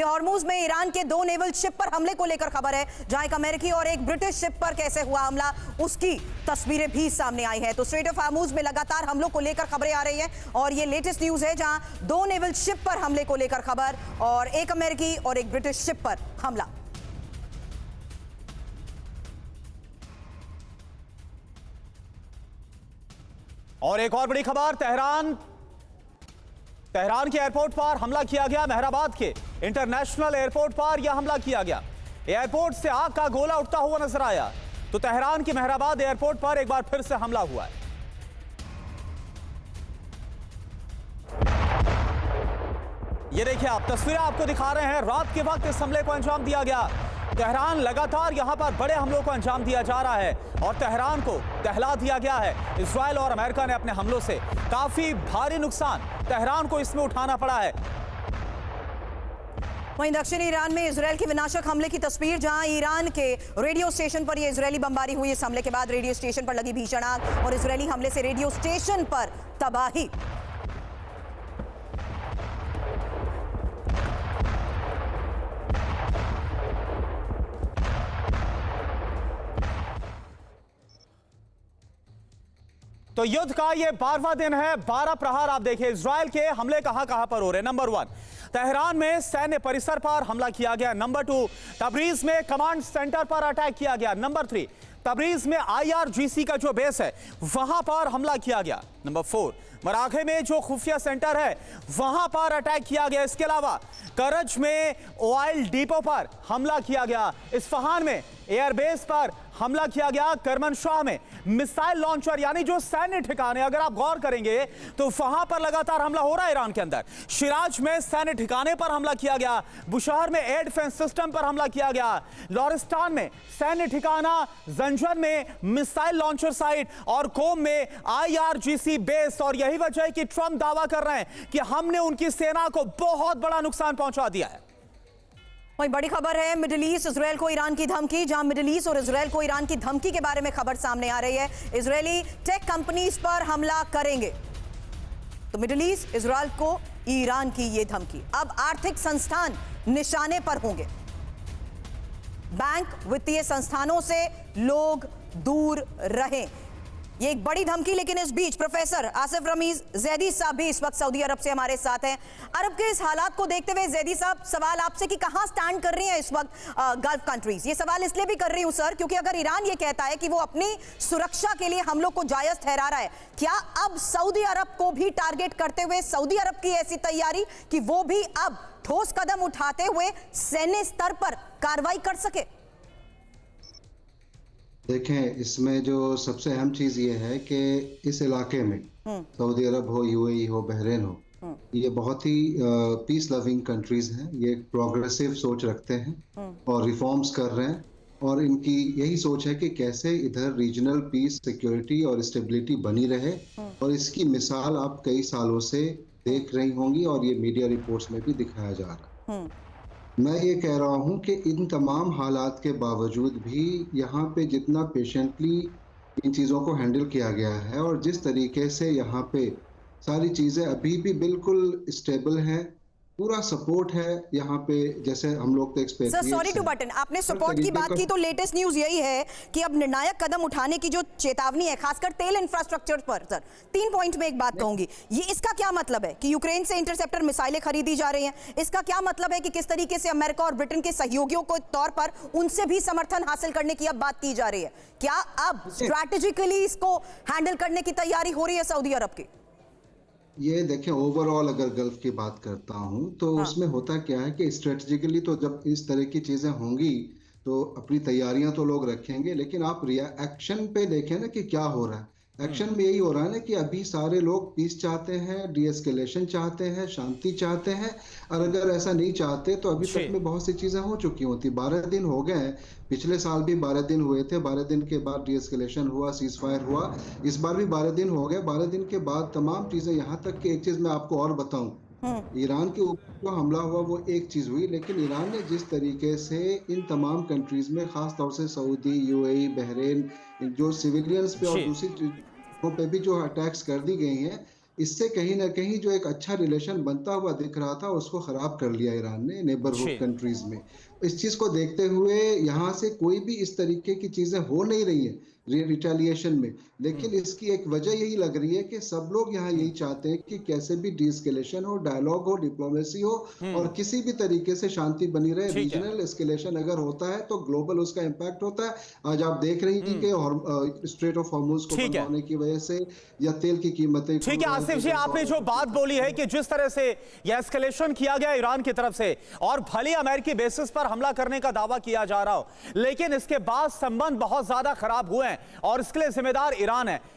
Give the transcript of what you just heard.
वहीं हॉर्मुज में ईरान के 2 नेवल शिप पर हमले को लेकर खबर है, जहां एक अमेरिकी और एक ब्रिटिश शिप पर कैसे हुआ हमला उसकी तस्वीरें भी सामने आई हैं। तो स्ट्रेट ऑफ हॉर्मुज में लगातार हमलों को लेकर खबरें आ रही हैं और ये लेटेस्ट न्यूज है, जहां 2 नेवल शिप पर हमले को लेकर खबर और एक अमेरिकी और एक ब्रिटिश शिप पर हमला। और एक और बड़ी खबर, तेहरान के एयरपोर्ट पर हमला किया गया। मेहराबाद के इंटरनेशनल एयरपोर्ट पर यह हमला किया गया। एयरपोर्ट से आग का गोला उठता हुआ नजर आया। तो तेहरान के मेहराबाद एयरपोर्ट पर एक बार फिर से हमला हुआ है। ये देखिए, आप तस्वीरें आपको दिखा रहे हैं। रात के वक्त इस हमले को अंजाम दिया गया। तेहरान लगातार यहां पर बड़े हमलों को अंजाम दिया जा रहा है और तेहरान को दहला दिया गया है। इजराइल और अमेरिका ने अपने हमलों से काफी भारी नुकसान तेहरान को इसमें उठाना पड़ा है। वहीं दक्षिणी ईरान में इजराइल के विनाशक हमले की तस्वीर, जहां ईरान के रेडियो स्टेशन पर यह इजरायली बमबारी हुई। इस हमले के बाद रेडियो स्टेशन पर लगी भीषण आग और इजरायली हमले से रेडियो स्टेशन पर तबाही। तो युद्ध का ये 12वां दिन है। 12 प्रहार आप देखिए, इजराइल के हमले कहां कहां पर हो रहे हैं। नंबर 1, तेहरान में सैन्य परिसर पर हमला किया गया। नंबर 2, तबरीज में कमांड सेंटर पर अटैक किया गया। नंबर 3, तबरीज में IRGC का जो बेस है वहां पर हमला किया गया। नंबर 4, मराखे में जो खुफिया सेंटर है वहां पर अटैक किया गया। इसके अलावा करज में ऑयल डिपो पर हमला किया गया। इस्फहान में एयरबेस पर हमला किया गया। करमनशाह में मिसाइल लॉन्चर यानी जो सैन्य ठिकाने, अगर आप गौर करेंगे तो वहां पर लगातार हमला हो रहा है ईरान के अंदर। शिराज में सैन्य ठिकाने पर हमला किया गया। बुशहर में एयर डिफेंस सिस्टम पर हमला किया गया। लोरिस्तान में सैन्य ठिकाना, जंजर में मिसाइल लॉन्चर साइट और कोम में IRGC बेस। और यही वजह है कि ट्रंप दावा कर रहे हैं कि हमने उनकी सेना को बहुत बड़ा नुकसान पहुंचा दिया है। वही बड़ी खबर है, मिडिल ईस्ट, इजराइल को ईरान की धमकी, जहां मिडिल ईस्ट और इजराइल को ईरान की धमकी के बारे में खबर सामने आ रही है। इजरायली टेक कंपनीज पर हमला करेंगे। तो मिडिल ईस्ट, इजराइल को ईरान की ये धमकी। अब आर्थिक संस्थान निशाने पर होंगे। बैंक, वित्तीय संस्थानों से लोग दूर रहें, ये एक बड़ी धमकी। लेकिन इस बीच प्रोफेसर आसिफ रमीज जैदी साहब भी इस वक्त सऊदी अरब से हमारे साथ हैं। अरब के इस हालात को देखते हुए जैदी साहब, सवाल आपसे कि कहां स्टैंड कर रही हैं इस वक्त गल्फ कंट्रीज। ये सवाल इसलिए भी कर रही हूं सर, क्योंकि अगर ईरान ये कहता है कि वो अपनी सुरक्षा के लिए हमलों को जायज ठहरा रहा है, क्या अब सऊदी अरब को भी टारगेट करते हुए सऊदी अरब की ऐसी तैयारी कि वो भी अब ठोस कदम उठाते हुए सैन्य स्तर पर कार्रवाई कर सके? देखें, इसमें जो सबसे अहम चीज़ ये है कि इस इलाके में सऊदी अरब हो, UAE हो, बहरीन हो, ये बहुत ही पीस लविंग कंट्रीज हैं। ये प्रोग्रेसिव सोच रखते हैं और रिफॉर्म्स कर रहे हैं और इनकी यही सोच है कि कैसे इधर रीजनल पीस, सिक्योरिटी और स्टेबिलिटी बनी रहे। और इसकी मिसाल आप कई सालों से देख रही होंगी और ये मीडिया रिपोर्ट्स में भी दिखाया जा रहा है। मैं ये कह रहा हूँ कि इन तमाम हालात के बावजूद भी यहाँ पे जितना पेशेंटली इन चीज़ों को हैंडल किया गया है और जिस तरीके से यहाँ पे सारी चीज़ें अभी भी बिल्कुल स्टेबल हैं, पूरा सपोर्ट है यहाँ पे। जैसे हम लोग तो expect, sir sorry to butt in, आपने सपोर्ट की बात की, तो लेटेस्ट न्यूज यही है कि अब निर्णायक कदम उठाने की जो चेतावनी है, खासकर तेल इंफ्रास्ट्रक्चर पर। सर 3 पॉइंट में एक बात कहूंगी, ये इसका क्या मतलब है कि यूक्रेन से इंटरसेप्टर मिसाइलें खरीदी जा रही हैं? इसका क्या मतलब है कि किस तरीके से अमेरिका और ब्रिटेन के सहयोगियों को तौर पर उनसे भी समर्थन हासिल करने की अब बात की जा रही है? क्या अब स्ट्रैटेजिकली इसको हैंडल करने की तैयारी हो रही है सऊदी अरब की? ये देखें, ओवरऑल अगर गल्फ की बात करता हूँ तो उसमें होता क्या है कि स्ट्रेटजिकली तो जब इस तरह की चीज़ें होंगी तो अपनी तैयारियां तो लोग रखेंगे, लेकिन आप एक्शन पे देखें ना कि क्या हो रहा है। एक्शन में यही हो रहा है ना कि अभी सारे लोग पीस चाहते हैं, डीएस्केलेशन चाहते हैं, शांति चाहते हैं। और अगर ऐसा नहीं चाहते तो अभी तक में बहुत सी चीज़ें हो चुकी होती। 12 दिन हो गए हैं, पिछले साल भी 12 दिन हुए थे। 12 दिन के बाद डीएस्केलेशन हुआ, सीज फायर हुआ। इस बार भी 12 दिन हो गए। 12 दिन के बाद तमाम चीज़ें, यहाँ तक कि एक चीज़ मैं आपको और बताऊँ, ईरान के ऊपर जो हमला हुआ वो एक चीज़ हुई, लेकिन ईरान ने जिस तरीके से इन तमाम कंट्रीज़ में, ख़ास तौर से सऊदी, UAE, बहरीन, जो सिविलियंस पे और दूसरी चीज़ों पे भी जो अटैक्स कर दी गई हैं, इससे कहीं ना कहीं जो एक अच्छा रिलेशन बनता हुआ दिख रहा था उसको खराब कर लिया ईरान ने जी। नेबरहुड कंट्रीज में। इस चीज को देखते हुए यहाँ से कोई भी इस तरीके की चीजें हो नहीं रही है रिटेलिएशन में, लेकिन इसकी एक वजह यही लग रही है कि सब लोग यहाँ यही चाहते हैं कि कैसे भी डीएस्केलेशन हो, डायलॉग हो, डिप्लोमेसी हो और किसी भी तरीके से शांति बनी रहे। ठीक है। रीजनल एस्केलेशन अगर होता है तो ग्लोबल उसका इम्पैक्ट होता है। आज आप देख रही हैं कि स्ट्रेट ऑफ हॉर्मुज को ठीक बंद है। होने की वजह से या तेल की कीमतें, ठीक है आसिफ जी, आपने जो बात बोली है कि जिस तरह से यह एस्केलेशन किया गया ईरान की तरफ से और भले अमेरिकी बेसिस पर हमला करने का दावा किया जा रहा हो, लेकिन इसके बाद संबंध बहुत ज्यादा खराब हुए हैं और इसके लिए जिम्मेदार ईरान है।